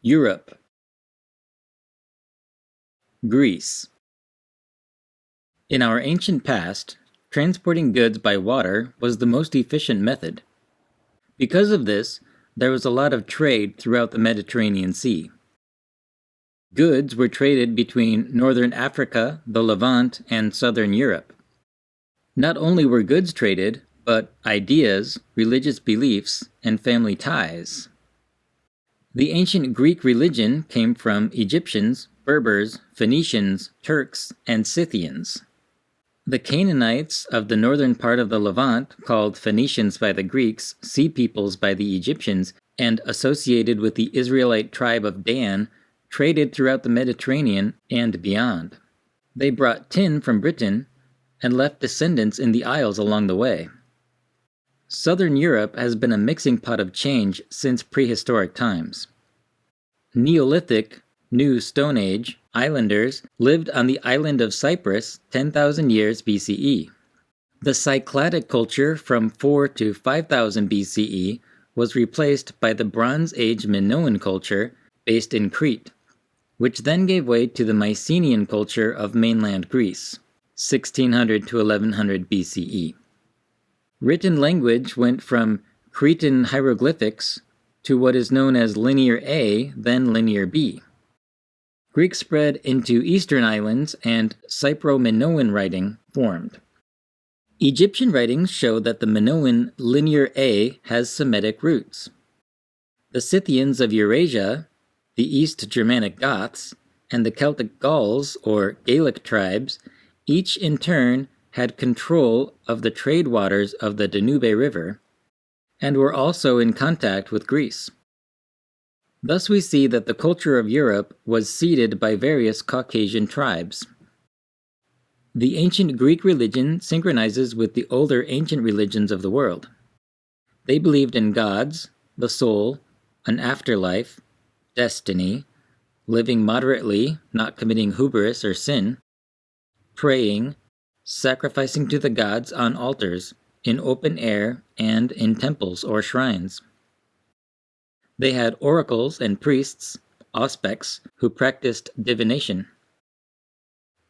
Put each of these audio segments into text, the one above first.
Europe. Greece. In our ancient past, transporting goods by water was the most efficient method. Because of this, there was a lot of trade throughout the Mediterranean Sea. Goods were traded between northern Africa, the Levant, and southern Europe. Not only were goods traded, but ideas, religious beliefs, and family ties. The ancient Greek religion came from Egyptians, Berbers, Phoenicians, Turks, and Scythians. The Canaanites of the northern part of the Levant, called Phoenicians by the Greeks, Sea Peoples by the Egyptians, and associated with the Israelite tribe of Dan, traded throughout the Mediterranean and beyond. They brought tin from Britain and left descendants in the Isles along the way. Southern Europe has been a mixing pot of change since prehistoric times. Neolithic, New Stone Age, islanders lived on the island of Cyprus 10,000 years BCE. The Cycladic culture from 4 to 5000 BCE was replaced by the Bronze Age Minoan culture based in Crete, which then gave way to the Mycenaean culture of mainland Greece, 1600 to 1100 BCE. Written language went from Cretan hieroglyphics to what is known as Linear A, then Linear B. Greek spread into eastern islands and Cypro-Minoan writing formed. Egyptian writings show that the Minoan Linear A has Semitic roots. The Scythians of Eurasia, the East Germanic Goths, and the Celtic Gauls or Gaelic tribes each in turn had control of the trade waters of the Danube River and were also in contact with Greece. Thus we see that the culture of Europe was seeded by various Caucasian tribes. The ancient Greek religion synchronizes with the older ancient religions of the world. They believed in gods, the soul, an afterlife, destiny, living moderately, not committing hubris or sin, praying, sacrificing to the gods on altars, in open air, and in temples or shrines. They had oracles and priests, auspex, who practiced divination.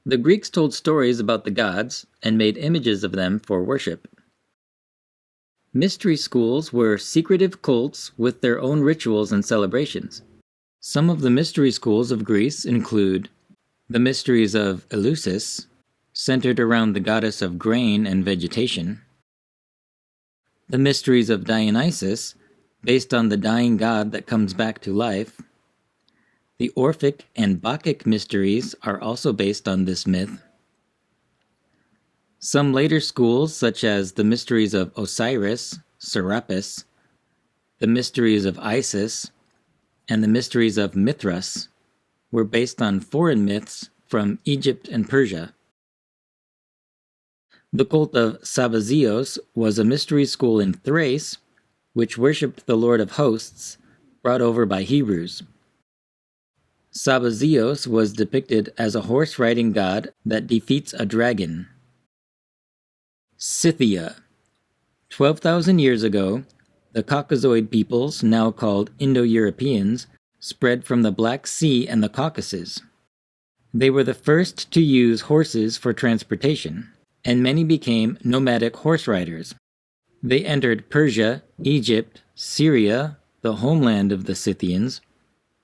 The Greeks told stories about the gods and made images of them for worship. Mystery schools were secretive cults with their own rituals and celebrations. Some of the mystery schools of Greece include the mysteries of Eleusis, centered around the goddess of grain and vegetation, the mysteries of Dionysus, based on the dying god that comes back to life. The Orphic and Bacchic mysteries are also based on this myth. Some later schools, such as the mysteries of Osiris, Serapis, the mysteries of Isis, and the mysteries of Mithras, were based on foreign myths from Egypt and Persia. The cult of Sabazios was a mystery school in Thrace, which worshipped the Lord of Hosts, brought over by Hebrews. Sabazios was depicted as a horse-riding god that defeats a dragon. Cythia. 12,000 years ago, the Caucasoid peoples, now called Indo-Europeans, spread from the Black Sea and the Caucasus. They were the first to use horses for transportation, and many became nomadic horse riders. They entered Persia, Egypt, Syria, the homeland of the Scythians,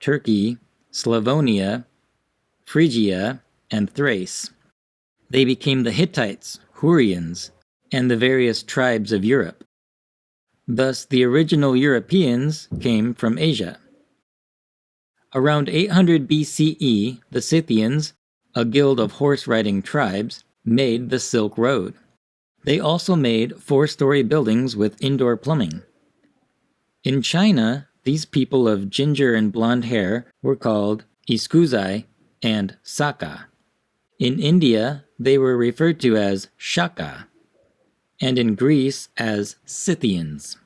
Turkey, Slavonia, Phrygia, and Thrace. They became the Hittites, Hurrians, and the various tribes of Europe. Thus, the original Europeans came from Asia. Around 800 BCE, the Scythians, a guild of horse-riding tribes, made the Silk Road. They also made 4-story buildings with indoor plumbing. In China, these people of ginger and blonde hair were called Iskuzai and Saka. In India, they were referred to as Shaka, and in Greece as Scythians.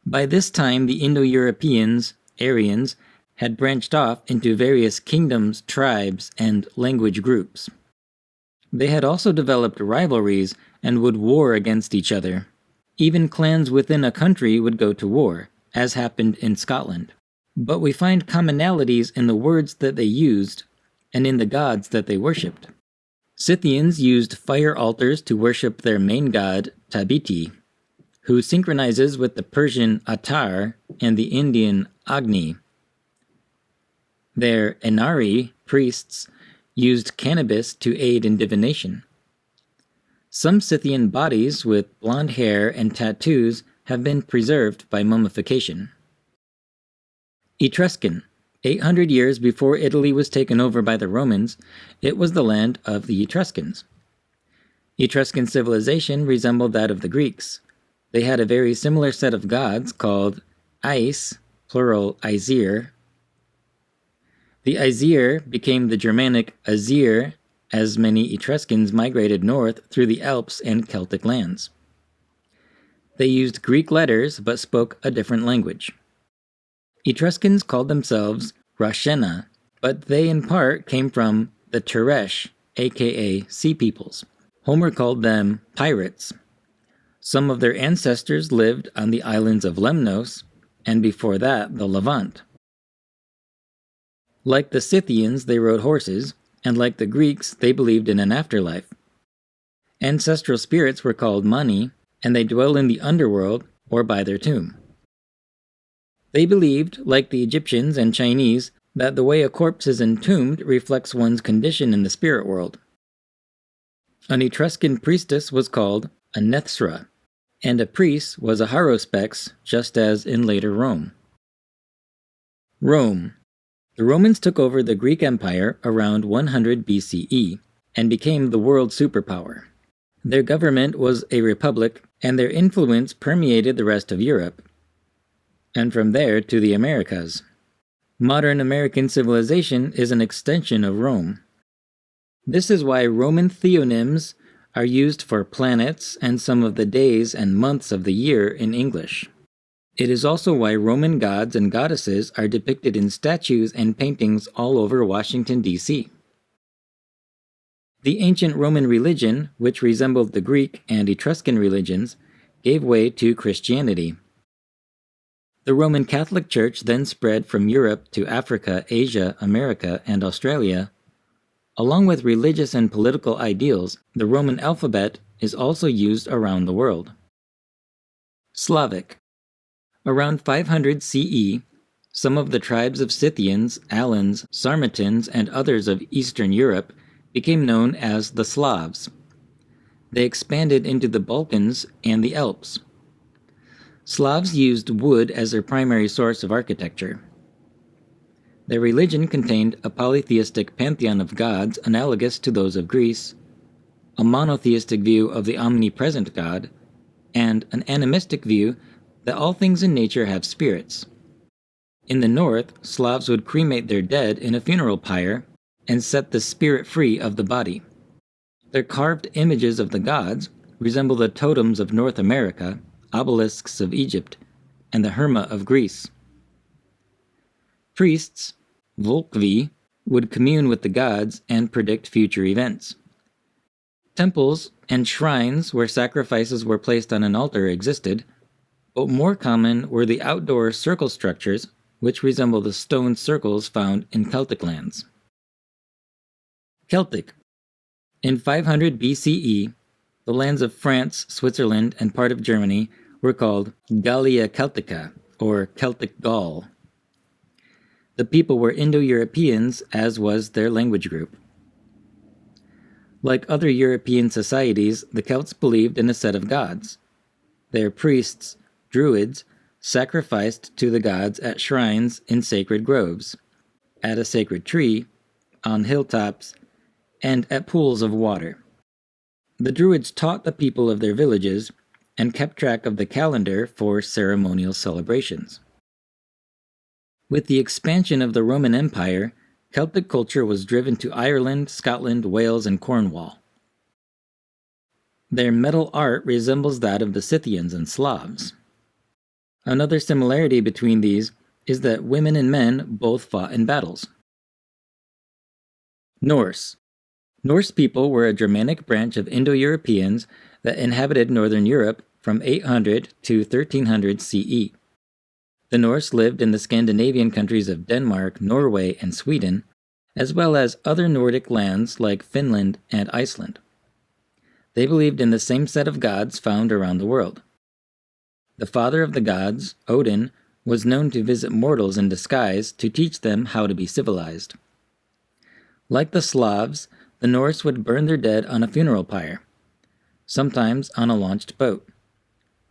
By this time, the Indo-Europeans, Aryans, had branched off into various kingdoms, tribes, and language groups. They had also developed rivalries and would war against each other. Even clans within a country would go to war, as happened in Scotland. But we find commonalities in the words that they used and in the gods that they worshipped. Scythians used fire altars to worship their main god, Tabiti, who synchronizes with the Persian Atar and the Indian Agni. Their Enari, priests, used cannabis to aid in divination. Some Scythian bodies with blonde hair and tattoos have been preserved by mummification. Etruscan. 800 years before Italy was taken over by the Romans, it was the land of the Etruscans. Etruscan civilization resembled that of the Greeks. They had a very similar set of gods called Ais, plural Aesir. The Aesir became the Germanic Azir as many Etruscans migrated north through the Alps and Celtic lands. They used Greek letters but spoke a different language. Etruscans called themselves Rashena, but they in part came from the Teresh, aka Sea Peoples. Homer called them pirates. Some of their ancestors lived on the islands of Lemnos, and before that, the Levant. Like the Scythians, they rode horses, and like the Greeks, they believed in an afterlife. Ancestral spirits were called mani, and they dwell in the underworld or by their tomb. They believed, like the Egyptians and Chinese, that the way a corpse is entombed reflects one's condition in the spirit world. An Etruscan priestess was called a Nethsra, and a priest was a haruspex, just as in later Rome. Rome. The Romans took over the Greek Empire around 100 BCE and became the world superpower. Their government was a republic, and their influence permeated the rest of Europe, and from there to the Americas. Modern American civilization is an extension of Rome. This is why Roman theonyms are used for planets and some of the days and months of the year in English. It is also why Roman gods and goddesses are depicted in statues and paintings all over Washington, D.C. The ancient Roman religion, which resembled the Greek and Etruscan religions, gave way to Christianity. The Roman Catholic Church then spread from Europe to Africa, Asia, America, and Australia. Along with religious and political ideals, the Roman alphabet is also used around the world. Slavic. Around 500 CE, some of the tribes of Scythians, Alans, Sarmatins, and others of Eastern Europe became known as the Slavs. They expanded into the Balkans and the Alps. Slavs used wood as their primary source of architecture. Their religion contained a polytheistic pantheon of gods analogous to those of Greece, a monotheistic view of the omnipresent God, and an animistic view that all things in nature have spirits. In the north, Slavs would cremate their dead in a funeral pyre and set the spirit free of the body. Their carved images of the gods resemble the totems of North America, obelisks of Egypt, and the Herma of Greece. Priests, Volkvi, would commune with the gods and predict future events. Temples and shrines where sacrifices were placed on an altar existed, but more common were the outdoor circle structures, which resemble the stone circles found in Celtic lands. Celtic. In 500 BCE, the lands of France, Switzerland, and part of Germany were called Gallia Celtica, or Celtic Gaul. The people were Indo-Europeans, as was their language group. Like other European societies, the Celts believed in a set of gods. Their priests, Druids, sacrificed to the gods at shrines in sacred groves, at a sacred tree, on hilltops, and at pools of water. The Druids taught the people of their villages and kept track of the calendar for ceremonial celebrations. With the expansion of the Roman Empire, Celtic culture was driven to Ireland, Scotland, Wales, and Cornwall. Their metal art resembles that of the Scythians and Slavs. Another similarity between these is that women and men both fought in battles. Norse. Norse people were a Germanic branch of Indo-Europeans that inhabited northern Europe from 800 to 1300 CE. The Norse lived in the Scandinavian countries of Denmark, Norway, and Sweden, as well as other Nordic lands like Finland and Iceland. They believed in the same set of gods found around the world. The father of the gods, Odin, was known to visit mortals in disguise to teach them how to be civilized. Like the Slavs, the Norse would burn their dead on a funeral pyre, sometimes on a launched boat.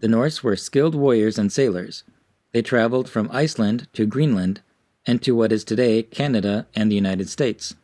The Norse were skilled warriors and sailors. They traveled from Iceland to Greenland and to what is today Canada and the United States.